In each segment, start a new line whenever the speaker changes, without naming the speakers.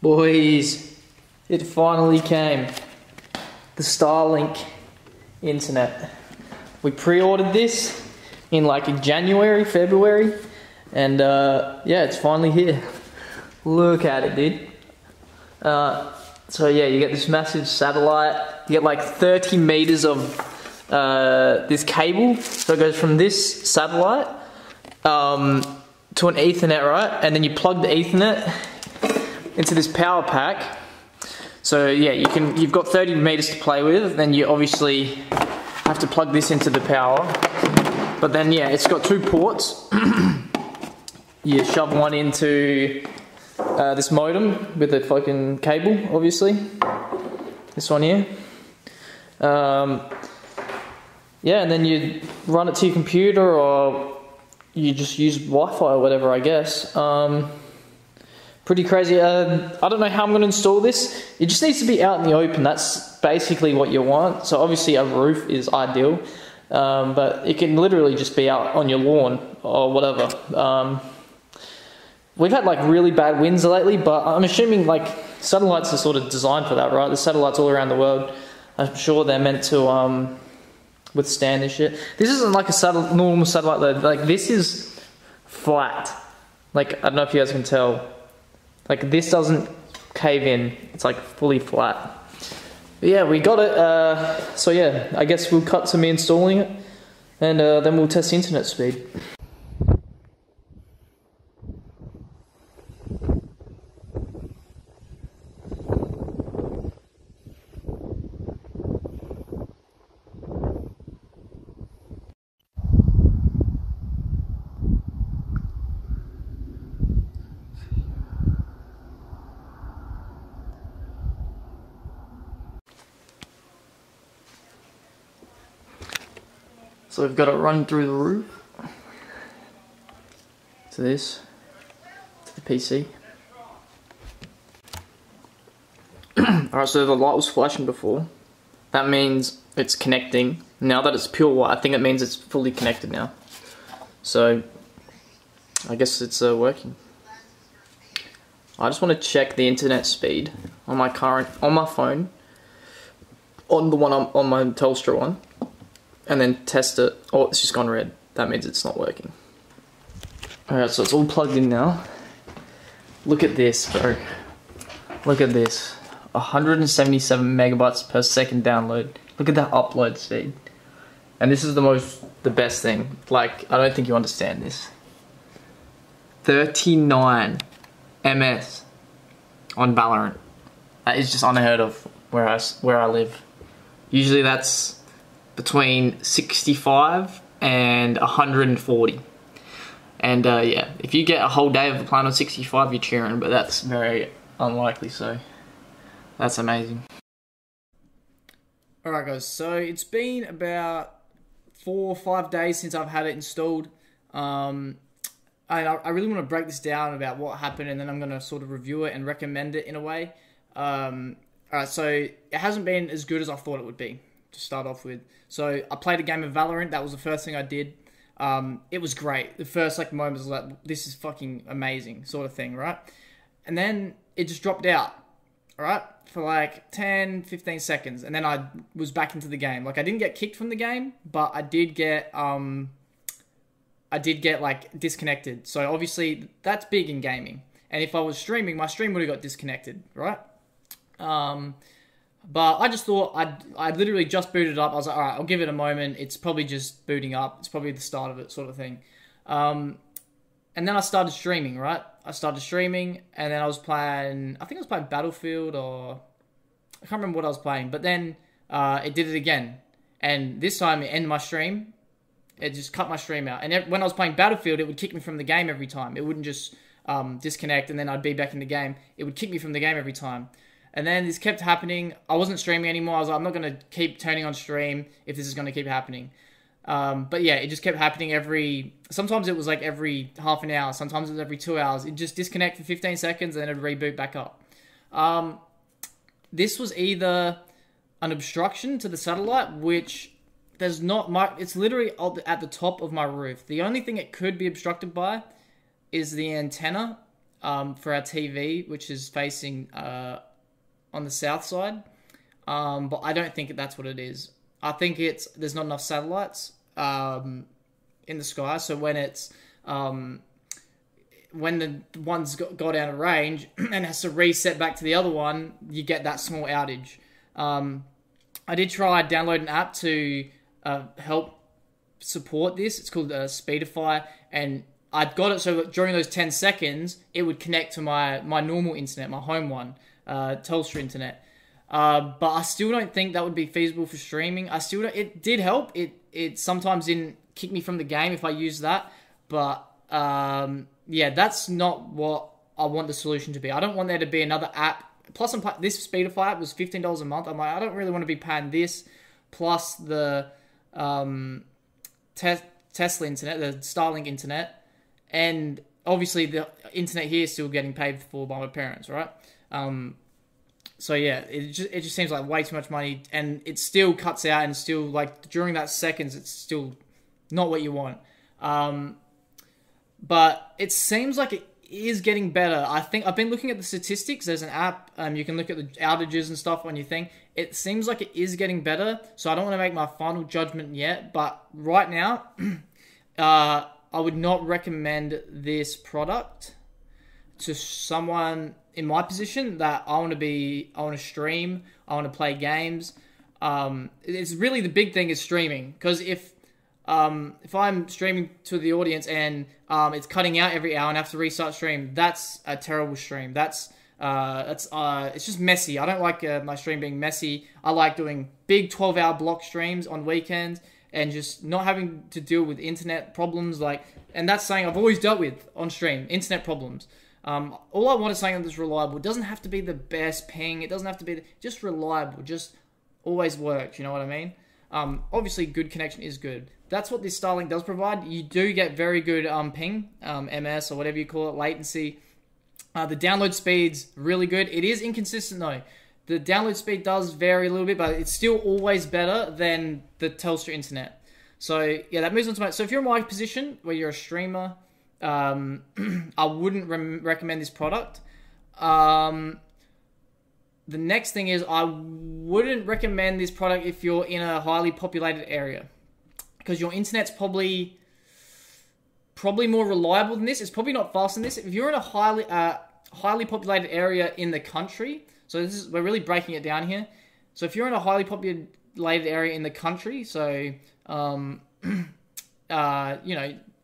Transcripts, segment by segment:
Boys, it finally came. The Starlink internet. We pre-ordered this in like January, February, and yeah, it's finally here. Look at it, dude. So yeah, you get this massive satellite. You get like 30 meters of this cable. So it goes from this satellite to an Ethernet, right? And then you plug the Ethernet into this power pack. So yeah, you've got 30 meters to play with. Then you obviously have to plug this into the power. But then yeah, it's got two ports. You shove one into this modem with the fucking cable, obviously. This one here. Yeah, and then you run it to your computer, or you just use Wi-Fi or whatever, I guess. Pretty crazy. I don't know how I'm going to install this. It just needs to be out in the open. That's basically what you want. So obviously a roof is ideal, but it can literally just be out on your lawn or whatever. We've had like really bad winds lately, but I'm assuming like satellites are sort of designed for that, right? There's satellites all around the world. I'm sure they're meant to withstand this shit. This isn't like a normal satellite though. Like this is flat. Like I don't know if you guys can tell. Like this doesn't cave in. It's like fully flat. But yeah, we got it. So yeah, I guess we'll cut to me installing it, and then we'll test internet speed. So we've got it run through the roof to this, to the PC. Alright, so the light was flashing before. That means it's connecting. Now that it's pure white, I think it means it's fully connected now. So I guess it's working. I just want to check the internet speed on my phone, on the one on my Telstra one. And then test it. Oh, it's just gone red. That means it's not working. Alright, so it's all plugged in now. Look at this, bro. Look at this. 177 megabytes per second download. Look at that upload speed. And this is the best thing. Like, I don't think you understand this. 39 ms on Valorant. That is just unheard of where I live. Usually that's between 65 and 140. And yeah, if you get a whole day of playing on 65, you're cheering, but that's very unlikely, so that's amazing. Alright guys, so it's been about 4 or 5 days since I've had it installed. I really want to break this down about what happened, and then I'm going to sort of review it and recommend it in a way. Alright, so it hasn't been as good as I thought it would be, to start off with. So I played a game of Valorant. That was the first thing I did. It was great. The first like moment was like, this is fucking amazing sort of thing, right? And then it just dropped out, right? For like 10, 15 seconds. And then I was back into the game. Like I didn't get kicked from the game, but I did get like disconnected. So obviously that's big in gaming. And if I was streaming, my stream would have got disconnected, right? But I just thought, I literally just booted up. I was like, alright, I'll give it a moment. It's probably just booting up. It's probably the start of it, sort of thing. And then I started streaming, right? I started streaming, and then I was playing, I think I was playing Battlefield, or I can't remember what I was playing. But then it did it again. And this time it ended my stream. It just cut my stream out. And when I was playing Battlefield, it would kick me from the game every time. It wouldn't just disconnect, and then I'd be back in the game. It would kick me from the game every time. And then this kept happening. I wasn't streaming anymore. I was like, I'm not going to keep turning on stream if this is going to keep happening. But yeah, it just kept happening sometimes it was like every half an hour. Sometimes it was every 2 hours. It'd just disconnect for 15 seconds and then it'd reboot back up. This was either an obstruction to the satellite, which there's not much. It's literally at the top of my roof. The only thing it could be obstructed by is the antenna for our TV, which is facing on the south side. But I don't think that's what it is. I think there's not enough satellites in the sky, so when it's when the one's got out of range and has to reset back to the other one, you get that small outage. I did try download an app to help support this. It's called Speedify, and I'd got it so that during those 10 seconds, it would connect to my normal internet, my home one, Telstra internet. But I still don't think that would be feasible for streaming. It did help. It sometimes didn't kick me from the game if I used that, but yeah, that's not what I want the solution to be. I don't want there to be another app. Plus, this Speedify app was $15 a month. I'm like, I don't really want to be paying this, plus the Tesla internet, the Starlink internet, and obviously the internet here is still getting paid for by my parents, right? So yeah, it just seems like way too much money, and it still cuts out, and still like during that seconds, it's still not what you want. But it seems like it is getting better. I think I've been looking at the statistics. There's an app, you can look at the outages and stuff on your thing. It seems like it is getting better, so I don't want to make my final judgment yet, but right now, I would not recommend this product to someone in my position that I want to stream, I want to play games. It's really the big thing is streaming, because if I'm streaming to the audience and it's cutting out every hour and I have to restart stream, that's a terrible stream. It's just messy. I don't like my stream being messy. I like doing big 12-hour block streams on weekends and just not having to deal with internet problems. And that's something I've always dealt with on stream, internet problems. All I want is something that's reliable. It doesn't have to be the best ping. It doesn't have to be just reliable. Just always works. You know what I mean? Obviously, good connection is good. That's what this Starlink does provide. You do get very good ping, MS or whatever you call it, latency. The download speed's really good. It is inconsistent though. The download speed does vary a little bit, but it's still always better than the Telstra internet. So yeah, that moves on to my... So if you're in my position where you're a streamer, I wouldn't recommend this product. The next thing is I wouldn't recommend this product if you're in a highly populated area, because your internet's probably more reliable than this. It's probably not faster than this. If you're in a highly populated area in the country, so we're really breaking it down here. So if you're in a highly populated area in the country, so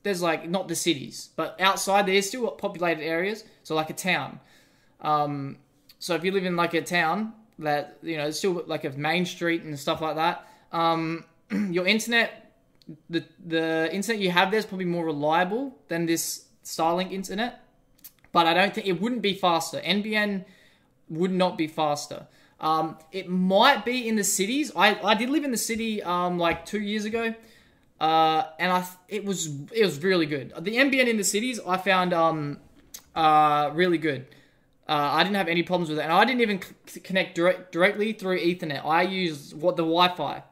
there's like not the cities, but outside there's still populated areas, so like a town. So if you live in like a town that, it's still like a main street and stuff like that, your internet, the internet you have there is probably more reliable than this Starlink internet, but I don't think it wouldn't be faster. NBN would not be faster. It might be in the cities. I did live in the city like 2 years ago, and it was really good. The NBN in the cities I found really good. I didn't have any problems with it, and I didn't even connect directly through Ethernet. I used the Wi-Fi,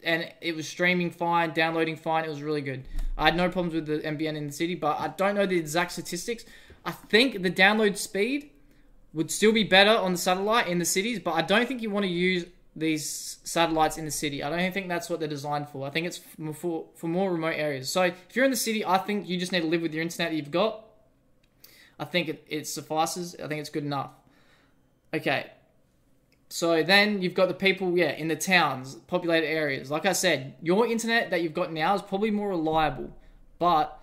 and it was streaming fine, downloading fine. It was really good. I had no problems with the NBN in the city, but I don't know the exact statistics. I think the download speed would still be better on the satellite in the cities, but I don't think you want to use these satellites in the city. I don't think that's what they're designed for. I think it's for more remote areas. So if you're in the city, I think you just need to live with your internet that you've got. I think it suffices. I think it's good enough. Okay. So then you've got the people, in the towns, populated areas. Like I said, your internet that you've got now is probably more reliable, but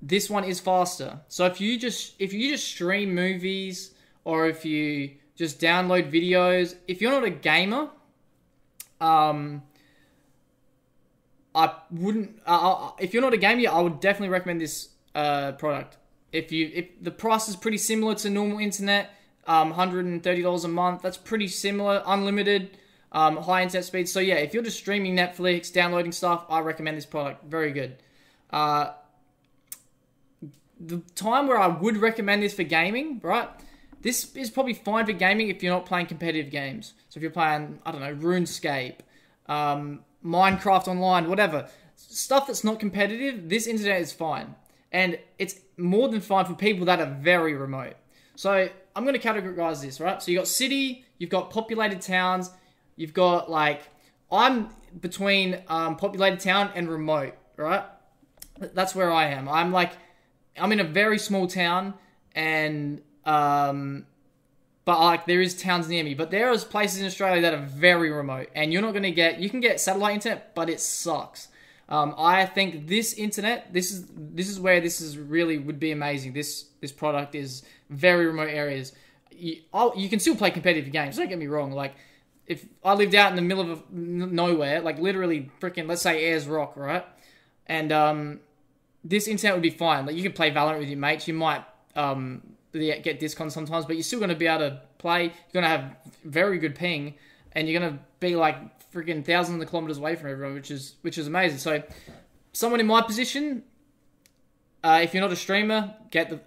this one is faster. So if you just stream movies, or if you just download videos, if you're not a gamer, I wouldn't. If you're not a gamer, I would definitely recommend this product. If the price is pretty similar to normal internet, $130 a month, that's pretty similar, unlimited, high internet speed. So yeah, if you're just streaming Netflix, downloading stuff, I recommend this product. Very good. The time where I would recommend this for gaming, right? This is probably fine for gaming if you're not playing competitive games. So if you're playing, I don't know, RuneScape, Minecraft Online, whatever. Stuff that's not competitive, this internet is fine. And more than fine for people that are very remote. So I'm going to categorize this, right? So you got city, you've got populated towns, you've got like, I'm between populated town and remote, right? That's where I am. I'm in a very small town, and but like there is towns near me. But there is places in Australia that are very remote, and you're not going to get. You can get satellite internet, but it sucks. I think this internet, this is where this is really would be amazing. This product is very remote areas. You can still play competitive games. Don't get me wrong. Like if I lived out in the middle of nowhere, like literally freaking, let's say Ayers Rock, right? And this internet would be fine. Like you can play Valorant with your mates. You might get discounts sometimes, but you're still going to be able to play. You're going to have very good ping, and you're going to be like freaking thousands of kilometers away from everyone, which is amazing. So, someone in my position, if you're not a streamer,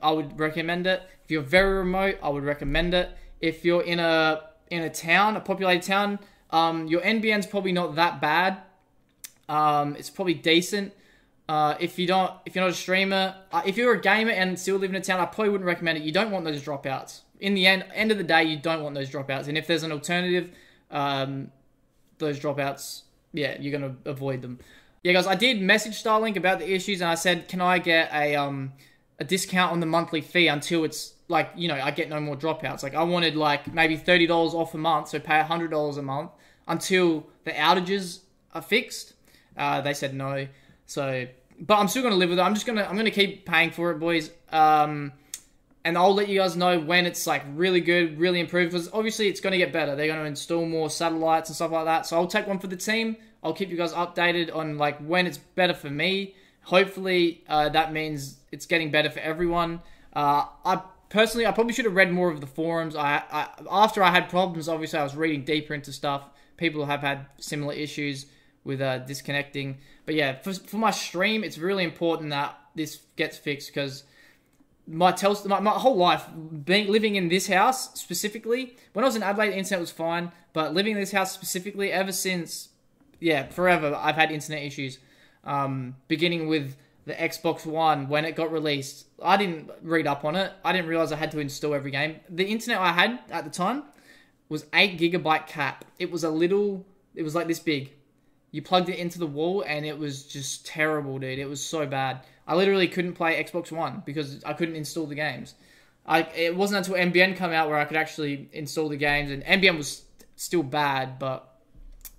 I would recommend it. If you're very remote, I would recommend it. If you're in a town, a populated town, your NBN's probably not that bad. It's probably decent. If you're not a streamer, if you're a gamer and still live in a town, I probably wouldn't recommend it. You don't want those dropouts. In the end of the day, you don't want those dropouts. And if there's an alternative, those dropouts, yeah, you're gonna avoid them. Yeah, guys, I did message Starlink about the issues, and I said, can I get a discount on the monthly fee until it's like, I get no more dropouts. Like I wanted like maybe $30 off a month, so pay $100 a month until the outages are fixed. They said no. So, but I'm still gonna live with it. I'm gonna keep paying for it, boys. And I'll let you guys know when it's like really good, really improved, because obviously it's going to get better. They're going to install more satellites and stuff like that. So I'll take one for the team. I'll keep you guys updated on like when it's better for me. Hopefully that means it's getting better for everyone. I probably should have read more of the forums. After I had problems, obviously I was reading deeper into stuff. People have had similar issues with disconnecting. But yeah, for my stream, it's really important that this gets fixed, because my whole life, living in this house specifically, when I was in Adelaide, the internet was fine, but living in this house specifically, ever since, forever, I've had internet issues. Beginning with the Xbox One, when it got released, I didn't read up on it. I didn't realize I had to install every game. The internet I had at the time was 8 gigabyte cap. It was like this big. You plugged it into the wall, and it was just terrible, dude. It was so bad. I literally couldn't play Xbox One because I couldn't install the games. It wasn't until NBN came out where I could actually install the games, and NBN was still bad, but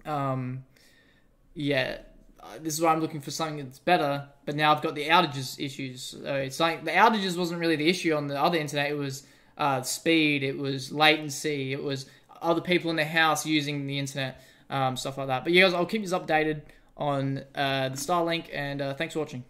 this is why I'm looking for something that's better. But now I've got the outages issues. It's like the outages wasn't really the issue on the other internet. It was speed, it was latency, it was other people in the house using the internet, stuff like that. But yeah, guys, I'll keep you updated on the Starlink, and thanks for watching.